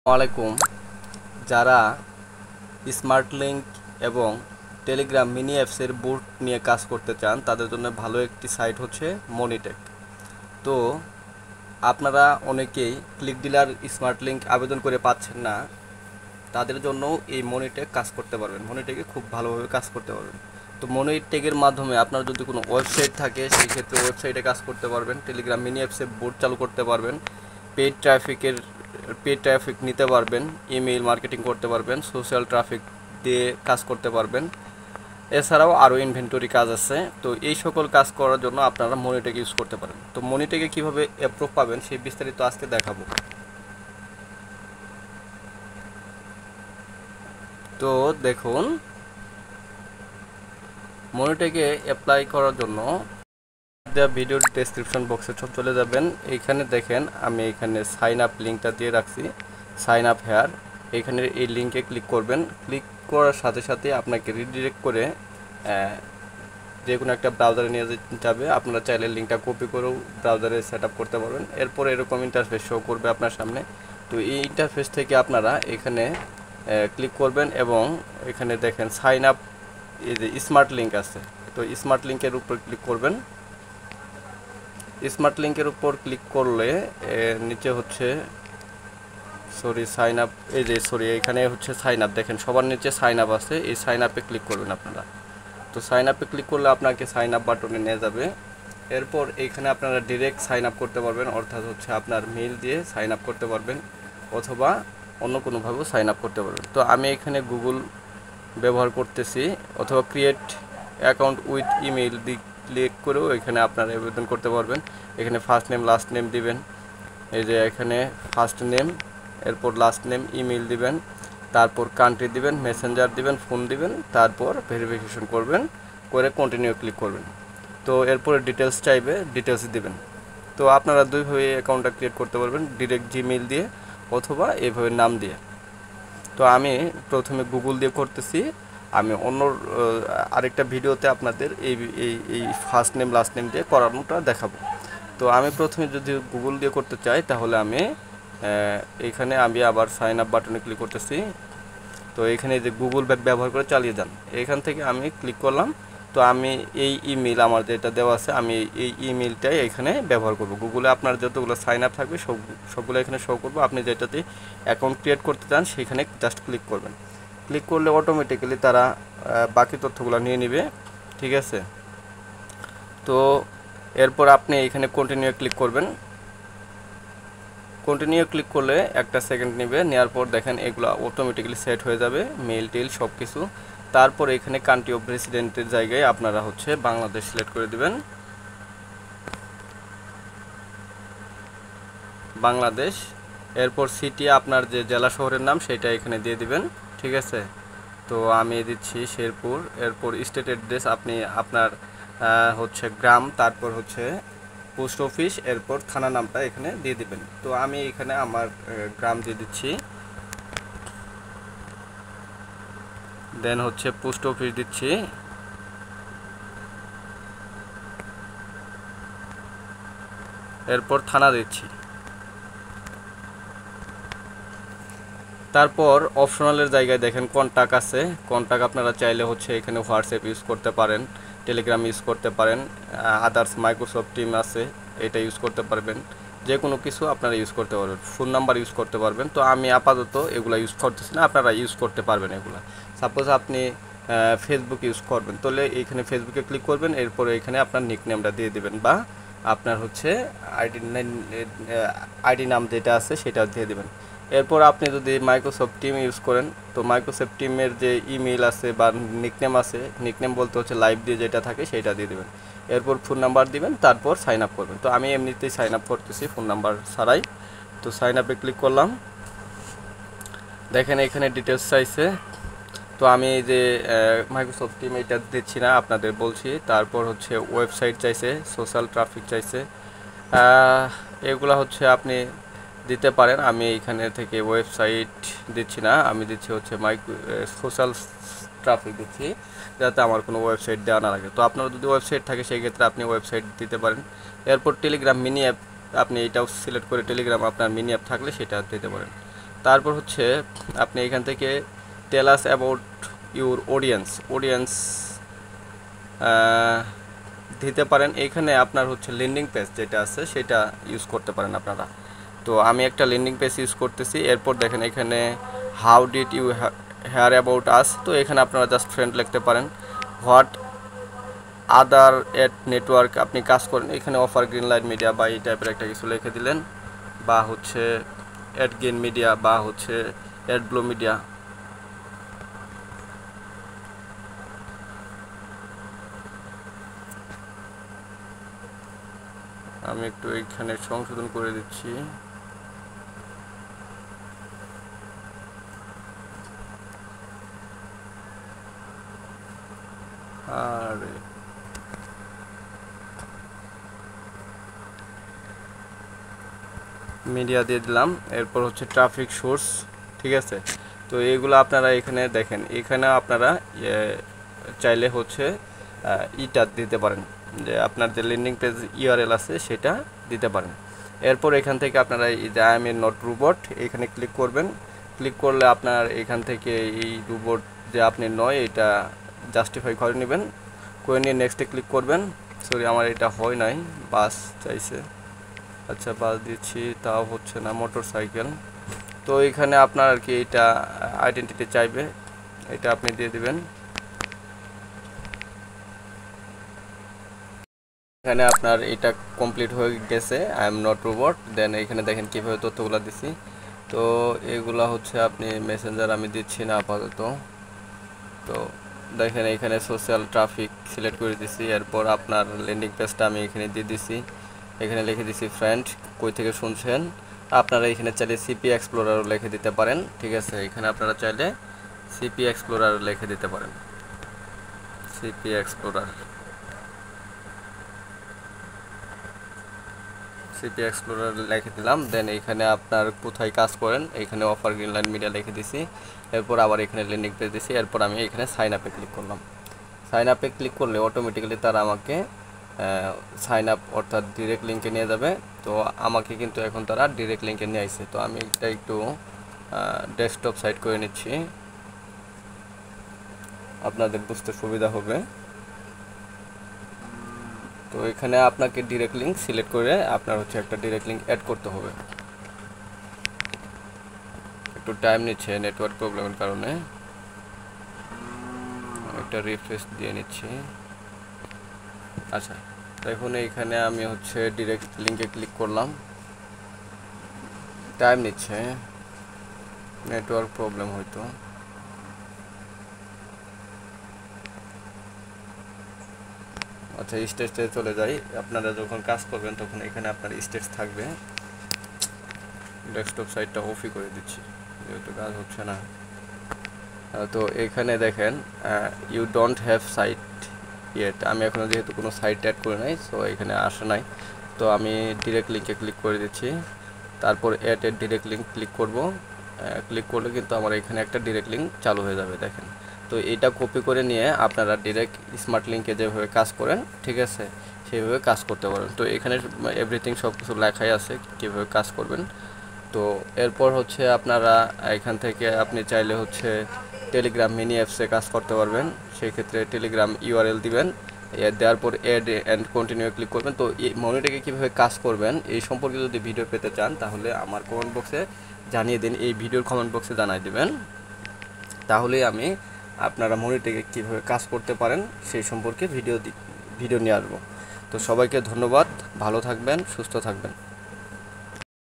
আলাইকুম। যারা smart link এবং টেলিগ্রাম মিনি অ্যাপসের বুট নিয়ে কাজ করতে চান তাদের জন্য ভালো একটি সাইট হচ্ছে মনিটেক। তো আপনারা অনেকেই ক্লিক ডিলার স্মার্ট লিঙ্ক আবেদন করে পাচ্ছেন না, তাদের জন্য এই মনিটেক কাজ করতে পারবেন। মনিটেকে খুব ভালোভাবে কাজ করতে পারবেন। তো মনিটেকের মাধ্যমে আপনার যদি কোনো ওয়েবসাইট থাকে সেই ক্ষেত্রে ওয়েবসাইটে কাজ করতে পারবেন, টেলিগ্রাম মিনি অ্যাপসে বুট চালু করতে পারবেন, পেইড ট্রাফিক নিতে পারবেন, ইমেইল মার্কেটিং করতে পারবেন, সোশ্যাল ট্রাফিক দিয়ে কাজ করতে পারবেন। এছাড়াও আরও ইনভেন্টরি কাজ আছে। তো এই সকল কাজ করার জন্য আপনারা মনিটেক ইউজ করতে পারেন। তো মনিটেকে কীভাবে অ্যাপ্রুভ পাবেন সেই বিস্তারিত আজকে দেখাবো। তো দেখুন, মনিটেকে অ্যাপ্লাই করার জন্য ভিডিওর ডেসক্রিপশন বক্সে চলে যাবেন। এইখানে দেখেন আমি এখানে সাইন আপ লিঙ্কটা দিয়ে রাখছি, সাইন আপ হেয়ার। এখানে এই লিঙ্কে ক্লিক করবেন। ক্লিক করার সাথে সাথে আপনাকে রিডিরেক্ট করে যে কোনো একটা ব্রাউজারে নিয়ে যাবে। আপনারা চাইলে লিঙ্কটা কপি করেও ব্রাউজারে সেট আপ করতে পারবেন। এরপর এরকম ইন্টারফেস শো করবে আপনার সামনে। তো এই ইন্টারফেস থেকে আপনারা এখানে ক্লিক করবেন এবং এখানে দেখেন সাইন আপ, এই যে স্মার্ট লিঙ্ক আছে, তো স্মার্ট লিঙ্কের উপর ক্লিক করবেন। স্মার্ট লিঙ্কের উপর ক্লিক করলে নিচে হচ্ছে সাইন আপ, এখানে হচ্ছে সাইন আপ। দেখেন সবার নিচে সাইন আপ আছে, এই সাইন আপে ক্লিক করবেন আপনারা। তো সাইন আপে ক্লিক করলে আপনাকে সাইন আপ বাটনে নিয়ে যাবে। এরপর এখানে আপনারা ডিরেক্ট সাইন আপ করতে পারবেন, অর্থাৎ হচ্ছে আপনার মেইল দিয়ে সাইন আপ করতে পারবেন অথবা অন্য কোনোভাবেও সাইন আপ করতে পারবেন। তো আমি এখানে গুগল ব্যবহার করতেছি, অথবা ক্রিয়েট অ্যাকাউন্ট উইথ ইমেইল দিয়ে ক্লিক করেও এখানে আপনারা আবেদন করতে পারবেন। এখানে ফার্স্ট নেম লাস্ট নেম দিবেন, এই যে এখানে ফার্স্ট নেম, এরপর লাস্ট নেম, ইমেইল দিবেন, তারপর কান্ট্রি দিবেন, মেসেঞ্জার দিবেন, ফোন দিবেন, তারপর ভেরিফিকেশন করবেন, করে কন্টিনিউ ক্লিক করবেন। তো এরপরে ডিটেলস চাইবে, ডিটেলস দিবেন। তো আপনারা দুইভাবে অ্যাকাউন্টটা ক্রিয়েট করতে পারবেন, ডিরেক্ট জিমেইল দিয়ে অথবা এইভাবে নাম দিয়ে। তো আমি প্রথমে গুগল দিয়ে করতেছি। আমি অন্য আরেকটা ভিডিওতে আপনাদের এই এই এই ফার্স্ট নেম লাস্ট নেম দিয়ে করানোটা দেখাবো। তো আমি প্রথমে যদি গুগল দিয়ে করতে চাই তাহলে আমি এইখানে আমি আবার সাইন আপ বাটনে ক্লিক করতেছি। তো এখানে যে গুগল ব্যবহার করে চালিয়ে যান, এখান থেকে আমি ক্লিক করলাম। তো আমি এই ইমেল আমার যেটা দেওয়া আছে, আমি এই ইমেলটাই এখানে ব্যবহার করব। গুগলে আপনার যতগুলো সাইন আপ থাকবে সবগুলো এখানে শো করবো। আপনি যেটাতে অ্যাকাউন্ট ক্রিয়েট করতে চান সেখানে জাস্ট ক্লিক করবেন। ক্লিক করলে অটোমেটিক্যালি তারা বাকি তথ্যগুলো নিয়ে নেবে, ঠিক আছে। তো এরপর আপনি এখানে কন্টিনিউ ক্লিক করবেন। কন্টিনিউ ক্লিক করলে একটা সেকেন্ড নেবে, নেওয়ার পর দেখেন এগুলো অটোমেটিক্যালি সেট হয়ে যাবে, মেল টেল সব কিছু। তারপর এখানে কান্ট্রি অফ রেসিডেন্টের জায়গায় আপনারা হচ্ছে বাংলাদেশ সিলেক্ট করে দিবেন, বাংলাদেশ। এরপর সিটি আপনার যে জেলা শহরের নাম সেটা এখানে দিয়ে দিবেন, ঠিক আছে। তো আমি দিচ্ছি শেরপুর। এরপর স্টেট অ্যাড্রেস আপনি আপনার হচ্ছে গ্রাম, তারপর হচ্ছে পোস্ট অফিস, এরপর থানা নামটা এখানে দিয়ে দিবেন। তো আমি এখানে আমার গ্রাম দিয়ে দিচ্ছি, দেন হচ্ছে পোস্ট অফিস দিচ্ছি, এরপর থানা দিচ্ছি। তারপর অপশনালের জায়গায় দেখেন কন্টাক্ট আছে। কন্টাক্ট আপনারা চাইলে হচ্ছে এখানে হোয়াটসঅ্যাপ ইউজ করতে পারেন, টেলিগ্রাম ইউজ করতে পারেন, আদার্স মাইক্রোসফট টিম আছে এটা ইউজ করতে পারবেন। যে কোনো কিছু আপনারা ইউজ করতে পারবেন, ফোন নাম্বার ইউজ করতে পারবেন। তো আমি আপাতত এগুলো ইউজ করতেছি না, আপনারা ইউজ করতে পারবেন এগুলো। সাপোজ আপনি ফেসবুক ইউজ করবেন, তাহলে এইখানে ফেসবুকে ক্লিক করবেন, এরপরে এখানে আপনার নিকনেমটা দিয়ে দেবেন বা আপনার হচ্ছে আইডি নাম যেটা আছে সেটা দিয়ে দেবেন। এরপর আপনি যদি মাইক্রোসফট টিম ইউজ করেন, তো মাইক্রোসফট টিমের যে ইমেল আছে বা নিকনেম আছে, নিকনেম বলতে হচ্ছে লাইভ দিয়ে যেটা থাকে সেটা দিয়ে দেবেন। এরপর ফোন নাম্বার দিবেন, তারপর সাইন আপ করবেন। তো আমি এমনিতেই সাইন আপ করতেছি ফোন নাম্বার ছাড়াই। তো সাইন আপে ক্লিক করলাম, দেখেন এখানে ডিটেলস চাইছে। তো আমি এই যে মাইক্রোসফট টিম এটা দিচ্ছি না, আপনাদের বলছি। তারপর হচ্ছে ওয়েবসাইট চাইছে, সোশ্যাল ট্রাফিক চাইছে, এগুলো হচ্ছে আপনি দিতে পারেন। আমি এইখানে থেকে ওয়েবসাইট দিচ্ছি না, আমি দিচ্ছি হচ্ছে সোশ্যাল ট্রাফিক দিচ্ছি, যাতে আমার কোনো ওয়েবসাইট দেওয়া না লাগে। তো আপনার যদি ওয়েবসাইট থাকে সেই ক্ষেত্রে আপনি ওয়েবসাইট দিতে পারেন। এরপর টেলিগ্রাম মিনি অ্যাপ, আপনি এটাও সিলেক্ট করে টেলিগ্রাম আপনার মিনি অ্যাপ থাকলে সেটা দিতে পারেন। তারপর হচ্ছে আপনি এখান থেকে টেল আস অ্যাবাউট ইউর অডিয়েন্স দিতে পারেন। এখানে আপনার হচ্ছে ল্যান্ডিং পেজ যেটা আছে সেটা ইউজ করতে পারেন আপনারা। তো আমি একটা ল্যান্ডিং পেজ ইউজ করতেছি। এরপর দেখেন এখানে how did you hear about us, তো এখানে আপনারা জাস্ট ফ্রেন্ড লিখতে পারেন। হোয়াট আদার এড নেটওয়ার্ক আপনি কাজ করেন, এখানে অফার গ্রিন লাইট মিডিয়া বা এই টাইপের একটা কিছু লিখে দিলেন, বা হচ্ছে অ্যাড গেন মিডিয়া বা হচ্ছে অ্যাড ব্লো মিডিয়া। আমি একটু এইখানে সংশোধন করে দিচ্ছি। আর মিডিয়া দিয়ে দিলাম। এরপর হচ্ছে ট্রাফিক সোর্স, ঠিক আছে। তো এইগুলো আপনারা এখানে দেখেন, এখানে আপনারা চাইলে হচ্ছে ইটা দিতে পারেন, যে আপনার যে ল্যান্ডিং পেজ ইউআরএল আছে সেটা দিতে পারেন। এরপর এখান থেকে আপনারা এই যে I M A not robot এখানে ক্লিক করবেন। ক্লিক করলে আপনার এখান থেকে এই রোবট যে আপনি নয় এটা জাস্টিফাই করে নেবেন, করে নিয়ে নেক্সটে ক্লিক করবেন। সরি আমার এটা হয় নাই, বাস চাইছে, আচ্ছা বাস দিচ্ছি তাও হচ্ছে না, মোটর সাইকেল। তো এখানে আপনার আর কি এটা আইডেন্টিটি চাইবে, এটা আপনি দিয়ে দিবেন। এখানে আপনার এটা কমপ্লিট হয়ে গেছে, আই এম নট রোবট। দেন এখানে দেখেন কীভাবে তথ্যগুলো দিছি। তো এগুলা হচ্ছে আপনি মেসেঞ্জার আমি দিচ্ছি না আপাতত। তো দেখেন এখানে সোশ্যাল ট্রাফিক সিলেক্ট করে দিছি। এরপর আপনার ল্যান্ডিং পেজটা আমি এখানে দিয়ে দিছি, এখানে লিখে দিছি ফ্রেন্ড কই থেকে শুনছেন। আপনারা এখানে চাইলে সিপি এক্সপ্লোরারও লিখে দিতে পারেন, ঠিক আছে। এখানে আপনারা চাইলে সিপি এক্সপ্লোরার লিখে দিতে পারেন, সিপি এক্সপ্লোরার লিখে দিলাম। দেন এখানে আপনার কোথায় কাজ করেন, এখানে অফার গ্রিন লাইট মিডিয়া লিখে দিছি। এরপর আবার এখানে ল্যান্ডিং পেজ দিছি। এরপর আমি এখানে সাইন আপে ক্লিক করলাম। সাইন আপে ক্লিক করলে অটোমেটিক্যালি তারা আমাকে সাইন আপ অর্থাৎ ডিরেক্ট লিঙ্কে নিয়ে যাবে। তো আমাকে কিন্তু এখন তারা ডিরেক্ট লিঙ্কে নিয়ে আসছে। তো আমি এটা একটু ডেস্কটপ সাইড করে নিচ্ছি, আপনাদের বুঝতে সুবিধা হবে। তো এখানে আপনাকে ডিরেক্ট লিঙ্ক সিলেক্ট করে আপনার হচ্ছে একটা ডিরেক্ট লিঙ্ক অ্যাড করতে হবে। একটু টাইম নিচ্ছে নেটওয়ার্ক প্রবলেমের কারণে, একটা রিফ্রেশ দিয়ে নিচ্ছি। আচ্ছা দেখুন এইখানে আমি হচ্ছে ডিরেক্ট লিঙ্কে ক্লিক করলাম, টাইম নিচ্ছে, নেটওয়ার্ক প্রবলেম হয়তো। আচ্ছা স্টেজে চলে যাই। আপনারা যখন কাজ করবেন তখন এখানে আপনার স্টেজ থাকবে। ডেস্কটপ সাইটটা অফই করে দিচ্ছি যেহেতু কাজ হচ্ছে না। তো এখানে দেখেন you don't have sight yet, আমি এখনও যেহেতু কোনো সাইট অ্যাড করে নাই সো এখানে আসে নাই। তো আমি ডিরেক্ট লিঙ্কে ক্লিক করে দিচ্ছি, তারপর অ্যাড ডিরেক্ট লিঙ্ক ক্লিক করব। ক্লিক করলে কিন্তু আমার এখানে একটা ডিরেক্ট লিঙ্ক চালু হয়ে যাবে দেখেন। তো এটা কপি করে নিয়ে আপনারা ডিরেক্ট স্মার্ট লিঙ্কে যেভাবে কাজ করেন, ঠিক আছে, সেইভাবে কাজ করতে পারেন। তো এখানে এভরিথিং সব কিছু লেখাই আছে কীভাবে কাজ করবেন। তো এরপর হচ্ছে আপনারা এখান থেকে আপনি চাইলে হচ্ছে টেলিগ্রাম মিনি অ্যাপসে কাজ করতে পারবেন। সেই ক্ষেত্রে টেলিগ্রাম ইউআরএল দিবেন, দেওয়ার পর অ্যাড অ্যান্ড কন্টিনিউ ক্লিক করবেন। তো এই মনিটরকে কীভাবে কাজ করবেন এই সম্পর্কে যদি ভিডিও পেতে চান তাহলে আমার কমেন্ট বক্সে জানিয়ে দিন, এই ভিডিওর কমেন্ট বক্সে জানিয়ে দেবেন, তাহলেই আমি আপনারা মনিটরকে কীভাবে কাজ করতে পারেন সেই সম্পর্কে ভিডিও নিয়ে আসবো। তো সবাইকে ধন্যবাদ, ভালো থাকবেন, সুস্থ থাকবেন।